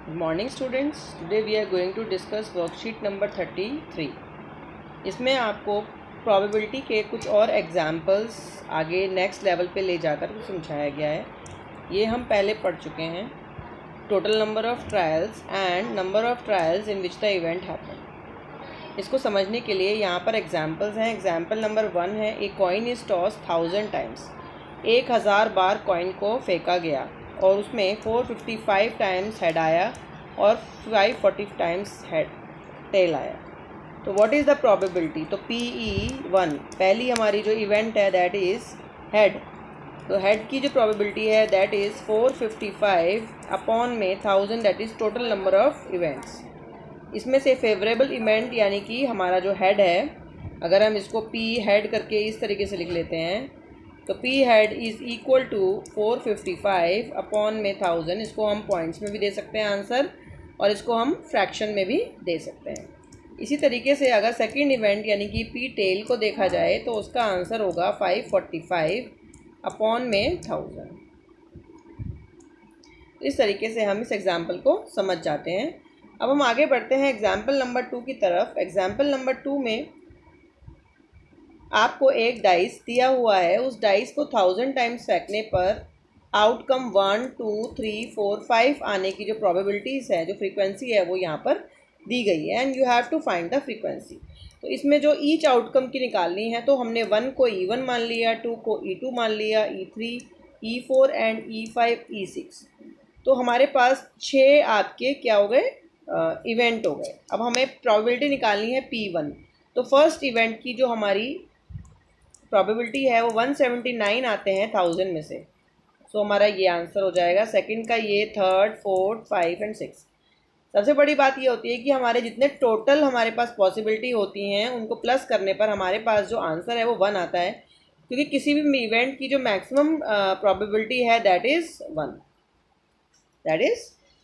Good morning students. Today we are going to discuss worksheet number 33. इसमें आपको probability के कुछ और examples आगे next level पे ले जाकर समझाया गया है. ये हम पहले पढ़ चुके हैं. Total number of trials and number of trials in which the event happened. इसको समझने के लिए यहाँ पर examples हैं. Example number 1 है, a coin is tossed 1000 times. 1000 bar coin को फेंका गया और उसमें 455 टाइम्स हेड आया और 540 टाइम्स हेड टेल आया. तो व्हाट इज़ द प्रोबेबिलिटी? तो PE1 पहली हमारी जो इवेंट है दैट इज़ हेड. तो हेड की जो प्रोबेबिलिटी है दैट इज़ 455 अपॉन में 1000 that is total number of events. इसमें से फेवरेबल इवेंट यानी कि हमारा जो हेड है, अगर हम इसको P हेड करके इस तरीके से लिख लेते हैं तो P head is equal to 455 upon में 1000. इसको हम पॉइंट्स में भी दे सकते हैं आंसर और इसको हम फ्रैक्शन में भी दे सकते हैं. इसी तरीके से अगर सेकंड इवेंट यानी कि P टेल को देखा जाए तो उसका आंसर होगा 545 अपॉन में 1000. इस तरीके से हम इस एग्जाम्पल को समझ जाते हैं. अब हम आगे बढ़ते हैं एग्जाम्पल नंबर 2 की तरफ. एग्जाम्पल नंबर 2 में आपको एक डाइस दिया हुआ है. उस डाइस को 1000 टाइम्स फेंकने पर आउटकम 1, 2, 3, 4, 5 आने की जो प्रोबेबिलिटीज़ है, जो फ्रीक्वेंसी है वो यहाँ पर दी गई है and you have to find the frequency. तो इसमें जो ईच आउटकम की निकालनी है तो हमने 1 को E1 मान लिया, 2 को E2 मान लिया, E3, E4 and E5, E6. तो हमारे पास 6 आपके क्या हो गए, इवेंट हो गए. अब हमें प्रोबेबिलिटी निकालनी है P1. तो फर्स्ट इवेंट की जो हमारी प्रोबेबिलिटी है वो 179 आते हैं 1000 में से. सो हमारा ये आंसर हो जाएगा. सेकंड का ये, थर्ड, फोर्थ, 5 एंड 6. सबसे बड़ी बात ये होती है कि हमारे जितने टोटल हमारे पास पॉसिबिलिटी होती हैं उनको प्लस करने पर हमारे पास जो आंसर है वो 1 आता है, क्योंकि किसी भी इवेंट की जो मैक्सिमम प्रोबेबिलिटी है दैट इज़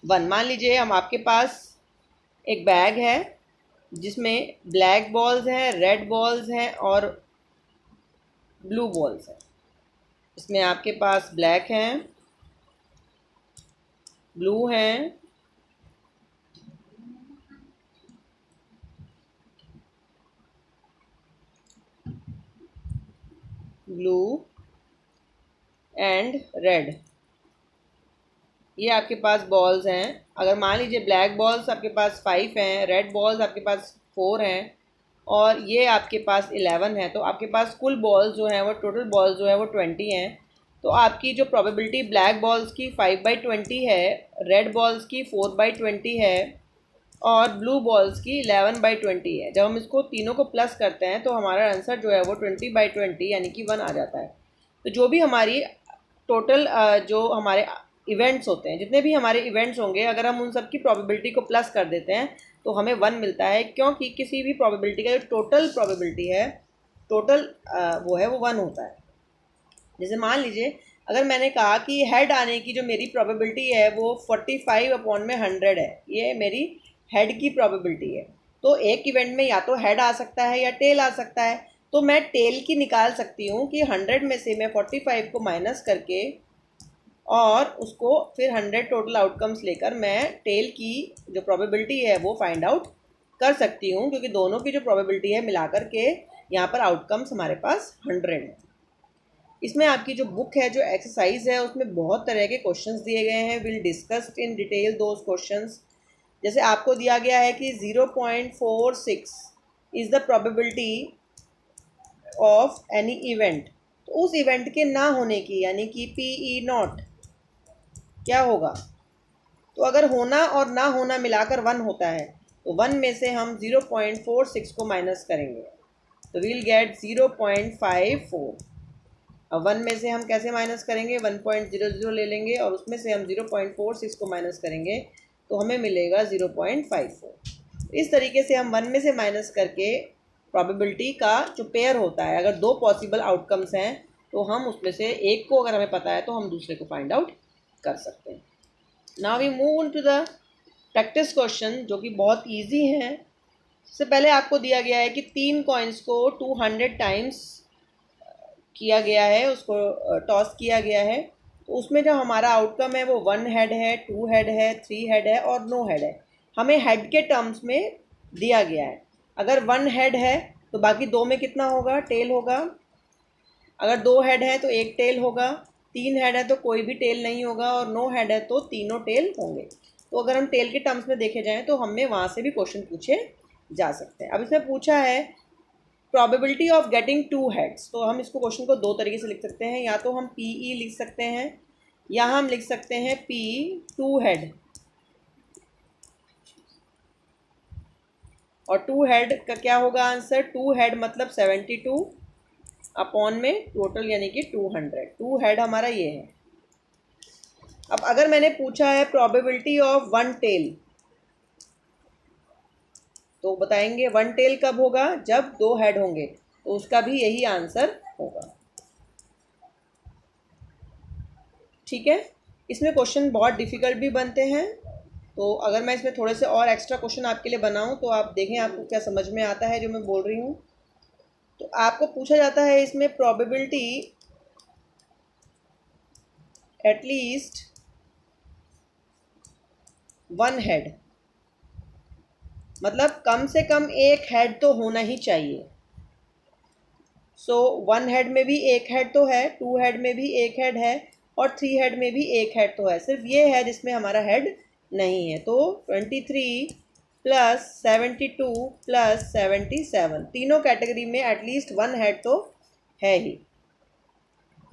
1. मान लीजिए हम आपके पास एक बैग है जिसमें ब्लैक बॉल्स हैं, रेड बॉल्स हैं और ब्लू बॉल्स हैं. इसमें आपके पास ब्लैक हैं, ब्लू हैं, ब्लू एंड रेड. ये आपके पास बॉल्स हैं. अगर मान लीजिए ब्लैक बॉल्स आपके पास 5 हैं, रेड बॉल्स आपके पास 4 हैं और ये आपके पास 11 है, तो आपके पास कुल बॉल्स जो हैं वो टोटल बॉल्स जो है वो 20 हैं. तो आपकी जो प्रोबेबिलिटी ब्लैक बॉल्स की 5/20 है, रेड बॉल्स की 4/20 है और ब्लू बॉल्स की 11/20 है. जब हम इसको तीनों को प्लस करते हैं तो हमारा आंसर जो है वो 20/20 यानी कि 1 आ जाता है. तो जो भी हमारी टोटल जो हमारे इवेंट्स होते हैं, जितने भी हमारे इवेंट्स होंगे, अगर हम उन सब की प्रोबेबिलिटी को प्लस कर देते हैं तो हमें 1 मिलता है, क्योंकि किसी भी प्रोबेबिलिटी का जो टोटल प्रोबेबिलिटी है, टोटल वो है वो 1 होता है. जैसे मान लीजिए अगर मैंने कहा कि हेड आने की जो मेरी प्रोबेबिलिटी है वो 45 अपॉन में 100 है, ये मेरी हेड की प्रोबेबिलिटी है. तो एक इवेंट में या तो हेड आ सकता है या टेल आ सकता है. तो मैं टेल की निकाल सकती हूँ कि 100 में से मैं 45 को माइनस करके और उसको फिर 100 टोटल आउटकम्स लेकर मैं टेल की जो प्रोबेबिलिटी है वो फाइंड आउट कर सकती हूँ, क्योंकि दोनों की जो प्रोबेबिलिटी है मिलाकर के यहाँ पर आउटकम्स हमारे पास 100 है. इसमें आपकी जो बुक है, जो एक्सरसाइज है, उसमें बहुत तरह के क्वेश्चंस दिए गए हैं. Will discuss in detail those questions. जैसे आपको दिया गया है कि 0.46 is the probability of any event. तो उस इवेंट के ना होने की यानी कि PE0 क्या होगा? तो अगर होना और ना होना मिलाकर 1 होता है तो 1 में से हम 0.46 को माइनस करेंगे तो वील गेट 0.54. अब 1 में से हम कैसे माइनस करेंगे? 1.00 ले लेंगे और उसमें से हम 0.46 को माइनस करेंगे तो हमें मिलेगा 0.54. इस तरीके से हम 1 में से माइनस करके प्रोबेबिलिटी का जो पेयर होता है, अगर 2 पॉसिबल आउटकम्स हैं तो हम उसमें से एक को अगर हमें पता है तो हम दूसरे को फाइंड आउट कर सकते हैं. Now we move on to the practice question, जो कि बहुत इजी हैं. सबसे पहले आपको दिया गया है कि 3 कॉइन्स को 200 टाइम्स किया गया है, उसको टॉस किया गया है. तो उसमें जो हमारा आउटकम है वो 1 हेड है, 2 हेड है, 3 हेड है और नो हेड है। हमें हेड के टर्म्स में दिया गया है। अगर 1 हेड है तो बाकी 2 में कितना होगा, टेल होगा। अगर 2 हेड है तो 1 टेल होगा, 3 हेड है तो कोई भी टेल नहीं होगा और नो हेड है तो तीनों टेल होंगे। तो अगर हम टेल के टर्म्स में देखे जाएँ तो हमें वहाँ से भी क्वेश्चन पूछे जा सकते हैं। अब इसमें पूछा है प्रोबेबिलिटी ऑफ गेटिंग 2 हेड्स, तो हम इसको क्वेश्चन को 2 तरीके से लिख सकते हैं। या तो हम PE लिख सकते हैं या हम लिख सकते हैं P 2 हेड, और 2 हेड का क्या होगा आंसर, 2 हेड मतलब 72 अपॉन में टोटल यानी कि 200। 2 हेड हमारा ये है। अब अगर मैंने पूछा है प्रोबेबिलिटी ऑफ 1 टेल, तो बताएंगे 1 टेल कब होगा, जब 2 हेड होंगे, तो उसका भी यही आंसर होगा। ठीक है, इसमें क्वेश्चन बहुत डिफ़िकल्ट भी बनते हैं। तो अगर मैं इसमें थोड़े से और एक्स्ट्रा क्वेश्चन आपके लिए बनाऊं तो आप देखें आपको क्या समझ में आता है जो मैं बोल रही हूँ। तो आपको पूछा जाता है इसमें प्रोबेबिलिटी एटलीस्ट 1 हेड, मतलब कम से कम 1 हेड तो होना ही चाहिए। सो 1 हेड में भी 1 हेड तो है, 2 हेड में भी 1 हेड है और 3 हेड में भी 1 हेड तो है। सिर्फ ये है जिसमें हमारा हेड नहीं है। तो 23 प्लस 72 प्लस 77, तीनों कैटेगरी में एटलीस्ट 1 हेड तो है ही।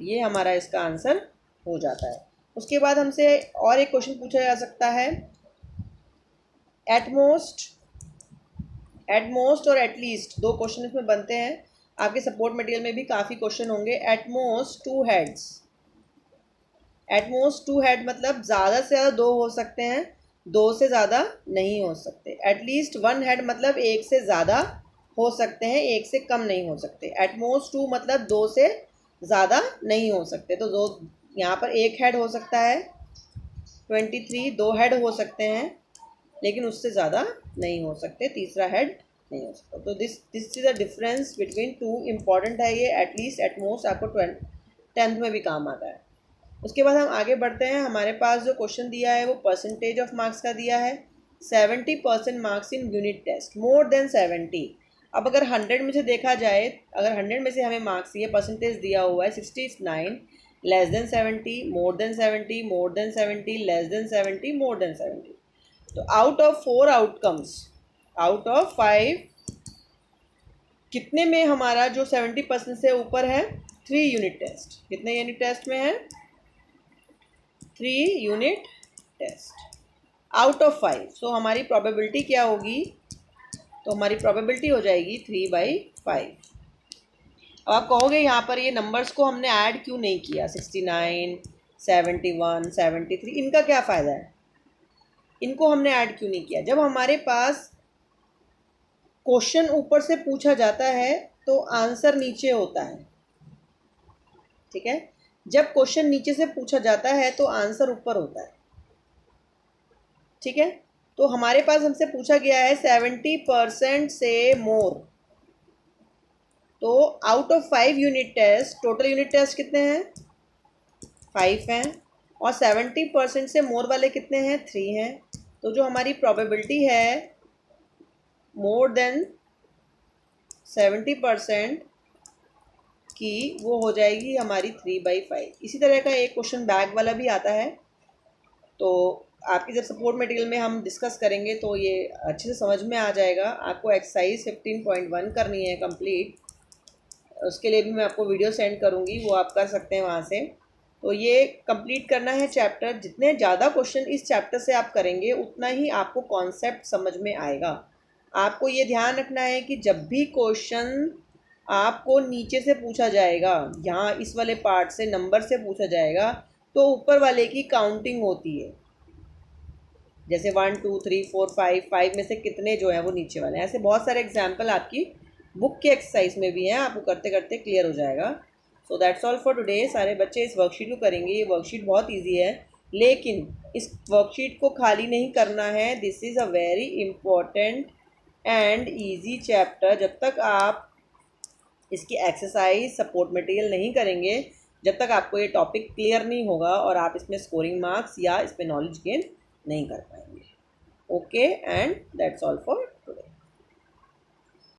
ये हमारा इसका आंसर हो जाता है। उसके बाद हमसे और एक क्वेश्चन पूछा जा सकता है, एटमोस्ट और एटलीस्ट, 2 क्वेश्चन इसमें बनते हैं। आपके सपोर्ट मटेरियल में भी काफ़ी क्वेश्चन होंगे। एटमोस्ट 2 हेड्स, एटमोस्ट 2 हेड मतलब ज़्यादा से ज़्यादा 2 हो सकते हैं, 2 से ज़्यादा नहीं हो सकते। एटलीस्ट 1 हेड मतलब 1 से ज़्यादा हो सकते हैं, 1 से कम नहीं हो सकते। एटमोस्ट 2 मतलब 2 से ज़्यादा नहीं हो सकते। तो दो यहाँ पर 1 हेड हो सकता है, 23 2 हेड हो सकते हैं लेकिन उससे ज़्यादा नहीं हो सकते, तीसरा हेड नहीं हो सकता। तो this is the difference between 2। Important है ये, एटलीस्ट एटमोस्ट आपको 10th में भी काम आता है। उसके बाद हम आगे बढ़ते हैं। हमारे पास जो क्वेश्चन दिया है वो परसेंटेज ऑफ मार्क्स का दिया है। 70% marks in unit test, more than 70। अब अगर 100 में से देखा जाए, अगर 100 में से हमें मार्क्स ये परसेंटेज दिया हुआ है 69, लेस देन 70, मोर देन 70, मोर देन 70, लेस देन 70, मोर देन 70। तो out of 4 outcomes, out of 5 कितने में हमारा जो 70% से ऊपर है, 3 यूनिट टेस्ट। कितने यूनिट टेस्ट में है, 3 यूनिट टेस्ट आउट ऑफ 5। सो हमारी प्रोबेबिलिटी क्या होगी, तो हमारी प्रोबेबिलिटी हो जाएगी 3/5। अब आप कहोगे यहाँ पर ये नंबर्स को हमने ऐड क्यों नहीं किया, 69, 71, 73, इनका क्या फ़ायदा है, इनको हमने ऐड क्यों नहीं किया। जब हमारे पास क्वेश्चन ऊपर से पूछा जाता है तो आंसर नीचे होता है। ठीक है, जब क्वेश्चन नीचे से पूछा जाता है तो आंसर ऊपर होता है। ठीक है, तो हमारे पास हमसे पूछा गया है 70% से मोर। तो out of 5 unit test, total unit test कितने हैं, 5 हैं, और 70% से मोर वाले कितने हैं, 3 हैं। तो जो हमारी प्रोबेबिलिटी है मोर देन 70% की, वो हो जाएगी हमारी 3/5। इसी तरह का एक क्वेश्चन बैग वाला भी आता है। तो आपकी जब सपोर्ट मटेरियल में हम डिस्कस करेंगे तो ये अच्छे से समझ में आ जाएगा। आपको एक्सरसाइज 15.1 करनी है कंप्लीट, उसके लिए भी मैं आपको वीडियो सेंड करूँगी, वो आप कर सकते हैं वहाँ से। तो ये कंप्लीट करना है चैप्टर। जितने ज़्यादा क्वेश्चन इस चैप्टर से आप करेंगे उतना ही आपको कॉन्सेप्ट समझ में आएगा। आपको ये ध्यान रखना है कि जब भी क्वेश्चन आपको नीचे से पूछा जाएगा, यहाँ इस वाले पार्ट से नंबर से पूछा जाएगा, तो ऊपर वाले की काउंटिंग होती है। जैसे 1 2 3 4 5 में से कितने जो हैं वो नीचे वाले हैं। ऐसे बहुत सारे एग्जाम्पल आपकी बुक के एक्सरसाइज में भी हैं, आपको करते करते क्लियर हो जाएगा। So that's all for today. सारे बच्चे इस वर्कशीट को करेंगे। ये वर्कशीट बहुत ईजी है, लेकिन इस वर्कशीट को खाली नहीं करना है। This is a very important and easy chapter. जब तक आप इसकी एक्सरसाइज सपोर्ट मटेरियल नहीं करेंगे जब तक आपको ये टॉपिक क्लियर नहीं होगा और आप इसमें स्कोरिंग मार्क्स या इस पर नॉलेज गेन नहीं कर पाएंगे। Okay, and that's all for